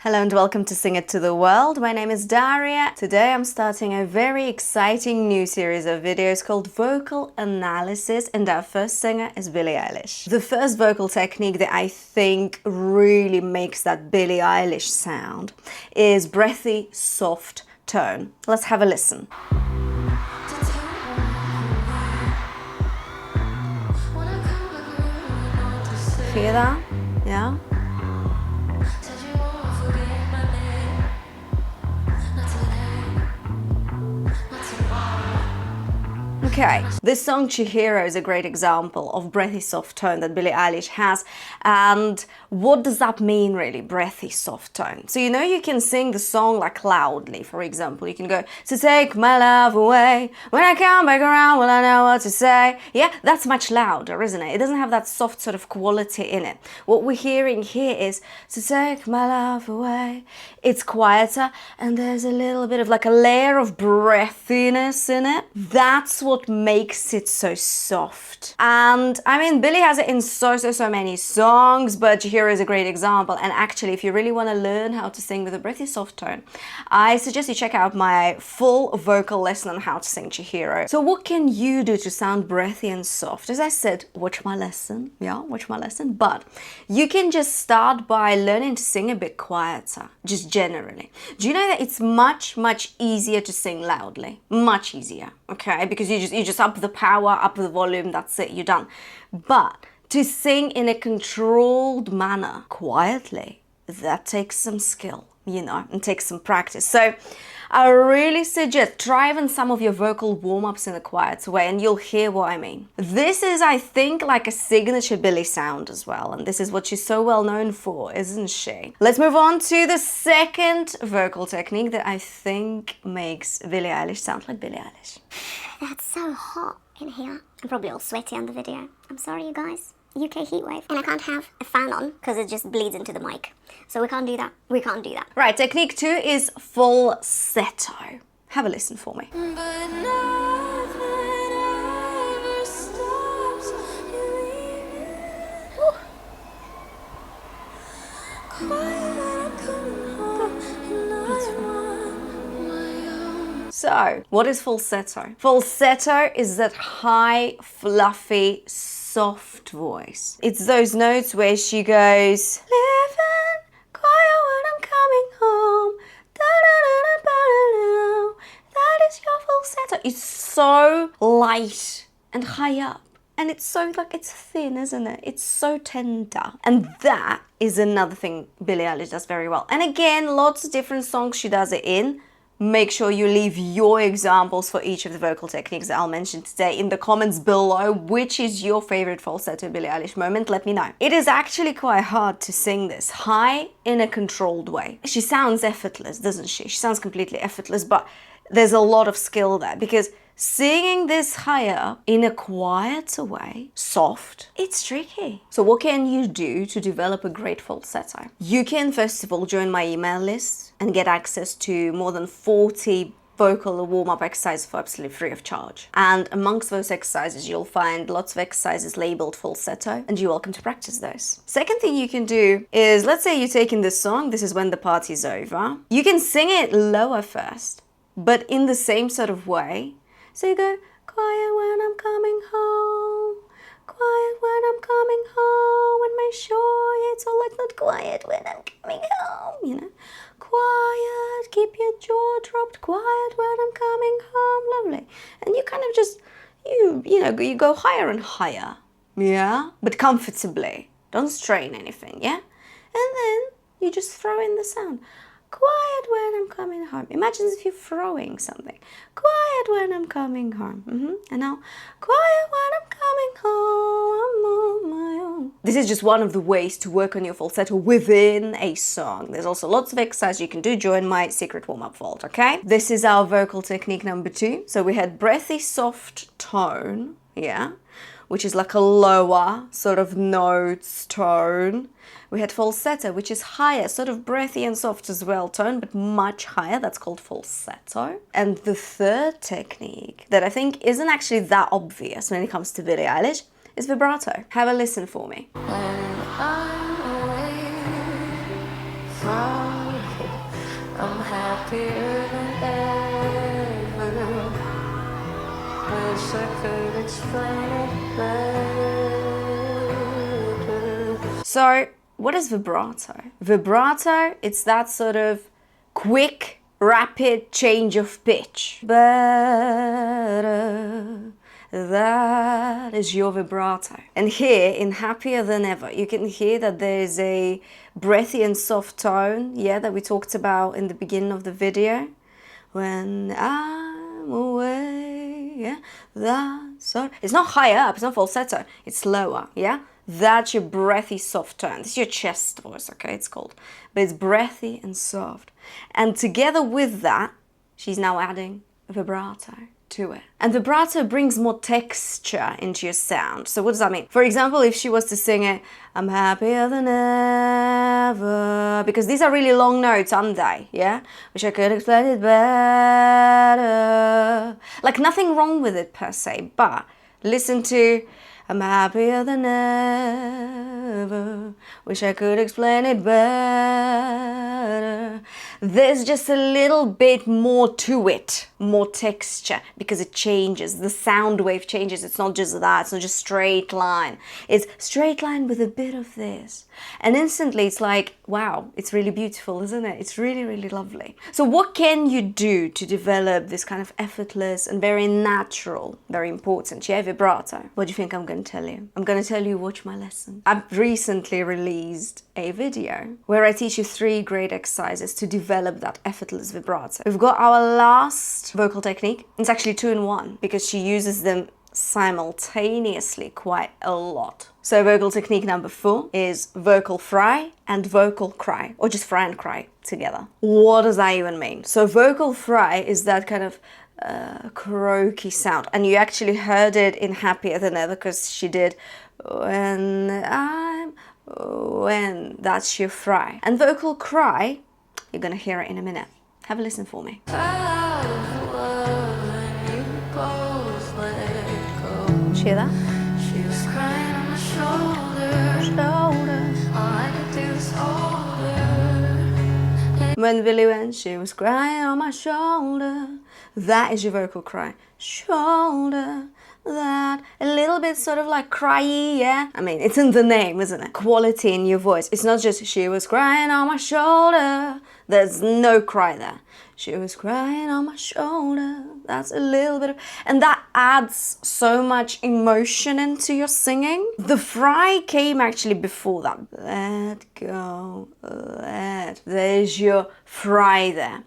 Hello and welcome to Sing It to the World. My name is Daria. Today I'm starting a very exciting new series of videos called Vocal Analysis, and our first singer is Billie Eilish. The first vocal technique that I think really makes that Billie Eilish sound is breathy, soft tone. Let's have a listen. Hear that? Yeah? Okay, this song Chihiro is a great example of breathy soft tone that Billie Eilish has. And what does that mean really, breathy soft tone? So you know you can sing the song like loudly, for example. You can go, "To take my love away, when I come back around will I know what to say." Yeah, that's much louder, isn't it? It doesn't have that soft sort of quality in it. What we're hearing here is, "To take my love away." It's quieter and there's a little bit of like a layer of breathiness in it. That's what makes it so soft. And I mean, Billie has it in so many songs, but Chihiro is a great example. And actually, if you really want to learn how to sing with a breathy soft tone, I suggest you check out my full vocal lesson on how to sing Chihiro. So what can you do to sound breathy and soft? As I said, watch my lesson. Yeah, watch my lesson. But you can just start by learning to sing a bit quieter, just generally. Do you know that it's much easier to sing loudly? Much easier, okay? Because you just up the power, up the volume, that's it, you're done. But to sing in a controlled manner, quietly, that takes some skill, you know, and takes some practice. So I really suggest try even some of your vocal warm-ups in a quiet way and you'll hear what I mean. This is, I think, like a signature Billie sound as well, and this is what she's so well known for, isn't she? Let's move on to the second vocal technique that I think makes Billie Eilish sound like Billie Eilish. That's so hot in here. I'm probably all sweaty on the video. I'm sorry, you guys. UK heatwave. And I can't have a fan on because it just bleeds into the mic. So we can't do that. We can't do that. Right, technique 2 is falsetto. Have a listen for me. So, what is falsetto? Falsetto is that high, fluffy, soft voice. It's those notes where she goes, "Living quiet when I'm coming home. Da-da-da-da-ba-da-da." That is your falsetto. It's so light and high up. And it's so, like, it's thin, isn't it? It's so tender. And that is another thing Billie Eilish does very well. And again, lots of different songs she does it in. Make sure you leave your examples for each of the vocal techniques that I'll mention today in the comments below. Which is your favorite falsetto Billie Eilish moment? Let me know. It is actually quite hard to sing this high in a controlled way. She sounds effortless, doesn't she? She sounds completely effortless, but there's a lot of skill there because singing this higher in a quieter way, soft, it's tricky. So what can you do to develop a great falsetto? You can first of all join my email list and get access to more than 40 vocal warm-up exercises for absolutely free of charge. And amongst those exercises, you'll find lots of exercises labeled falsetto, and you're welcome to practice those. Second thing you can do is, let's say you're taking this song, this is when the party's over. You can sing it lower first, but in the same sort of way. So you go, "Quiet when I'm coming home, quiet when I'm coming home, and make sure it's all like not quiet when I'm coming home," you know. Quiet, keep your jaw dropped, quiet when I'm coming home, lovely. And you kind of just, you know, you go higher and higher, yeah? But comfortably, don't strain anything, yeah? And then you just throw in the sound. Quiet when I'm coming home. Imagine as if you're throwing something. Quiet when I'm coming home. And now, quiet when I'm coming home, I'm on my own. This is just one of the ways to work on your falsetto within a song. There's also lots of exercises you can do. Join my secret warm-up vault, okay? This is our vocal technique number 2. So we had breathy, soft tone, yeah? Which is like a lower sort of notes tone. We had falsetto, which is higher, sort of breathy and soft as well tone, but much higher. That's called falsetto. And the third technique that I think isn't actually that obvious when it comes to Billie Eilish is vibrato. Have a listen for me. When I'm away from happier than ever. Wish I could explain it better. So, what is vibrato? Vibrato, it's that sort of quick, rapid change of pitch. Better. That is your vibrato. And here, in Happier Than Ever, you can hear that there is a breathy and soft tone, yeah, that we talked about in the beginning of the video. When I'm away, yeah, that's so... It's not high up, it's not falsetto, it's lower, yeah? That's your breathy, soft tone. This is your chest voice, okay, it's called. But it's breathy and soft. And together with that, she's now adding vibrato to it. And vibrato brings more texture into your sound. So what does that mean? For example, if she was to sing it, I'm happier than ever, because these are really long notes, aren't they? Yeah? Wish I could explain it better. Like, nothing wrong with it per se, but listen to I'm happier than ever. Wish I could explain it better. There's just a little bit more to it, more texture, because it changes. The sound wave changes. It's not just that. It's not just straight line. It's straight line with a bit of this. And instantly it's like, wow, it's really beautiful, isn't it? It's really, really lovely. So what can you do to develop this kind of effortless and very natural, very important, yeah, vibrato? What do you think I'm going to tell you? I'm going to tell you, watch my lesson. I've recently released a video where I teach you 3 great exercises to develop that effortless vibrato. We've got our last vocal technique. It's actually 2 in 1 because she uses them simultaneously quite a lot. So vocal technique number 4 is vocal fry and vocal cry, or just fry and cry together. What does that even mean? So vocal fry is that kind of croaky sound, and you actually heard it in Happier Than Ever because she did when that's your fry. And vocal cry, you're gonna hear it in a minute. Have a listen for me. Hear that? She was crying on my shoulder. All I could do was hold her. When Billie went, she was crying on my shoulder. That is your vocal cry. Shoulder. That a little bit sort of like cryy, yeah? I mean, it's in the name, isn't it? Quality in your voice. It's not just she was crying on my shoulder. There's no cry there. She was crying on my shoulder. That's a little bit of... And that adds so much emotion into your singing. The fry came actually before that. Let go, let. There's your fry there.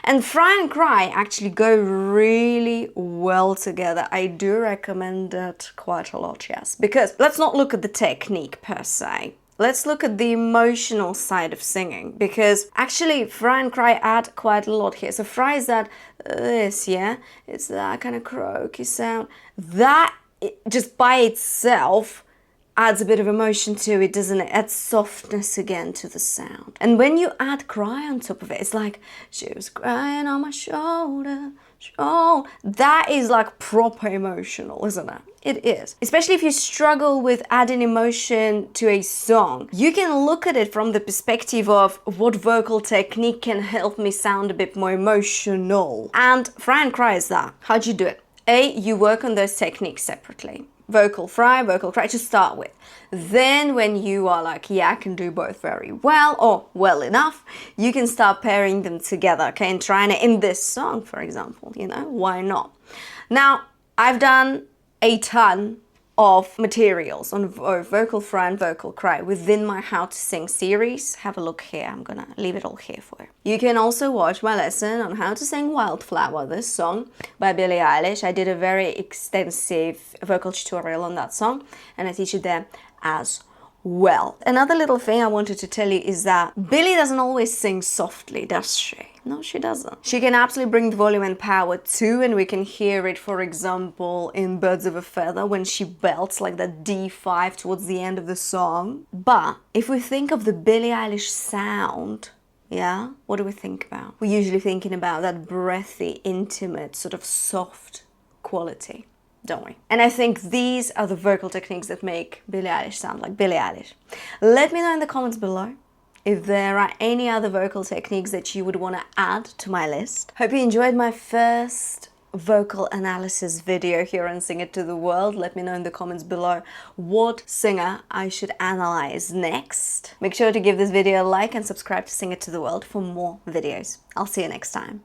And fry and cry actually go really well together. I do recommend it quite a lot, yes. Because let's not look at the technique per se. Let's look at the emotional side of singing, because actually fry and cry add quite a lot here. So fry is that this, yeah? It's that kind of croaky sound. That, just by itself, adds a bit of emotion to it, doesn't it? Adds softness again to the sound. And when you add cry on top of it, it's like, she was crying on my shoulder. Oh, that is like proper emotional, isn't it? It is. Especially if you struggle with adding emotion to a song. You can look at it from the perspective of what vocal technique can help me sound a bit more emotional. And fry and cry is that. How'd you do it? A, you work on those techniques separately. Vocal fry, vocal cry to start with. Then when you are like, yeah, I can do both very well or well enough, you can start pairing them together, okay, and trying it in this song, for example, you know, why not? Now, I've done a ton of materials on vocal fry and vocal cry within my How to Sing series. Have a look here. I'm gonna leave it all here for you. You can also watch my lesson on how to sing Wildflower, this song by Billie Eilish. I did a very extensive vocal tutorial on that song, and I teach it there as well. Another little thing I wanted to tell you is that Billie doesn't always sing softly, does she? No, she doesn't. She can absolutely bring the volume and power too, and we can hear it, for example, in Birds of a Feather when she belts like that D5 towards the end of the song. But if we think of the Billie Eilish sound, yeah, what do we think about? We're usually thinking about that breathy, intimate, sort of soft quality, don't we? And I think these are the vocal techniques that make Billie Eilish sound like Billie Eilish. Let me know in the comments below if there are any other vocal techniques that you would want to add to my list. Hope you enjoyed my first vocal analysis video here on Sing It to the World. Let me know in the comments below what singer I should analyze next. Make sure to give this video a like and subscribe to Sing It to the World for more videos. I'll see you next time.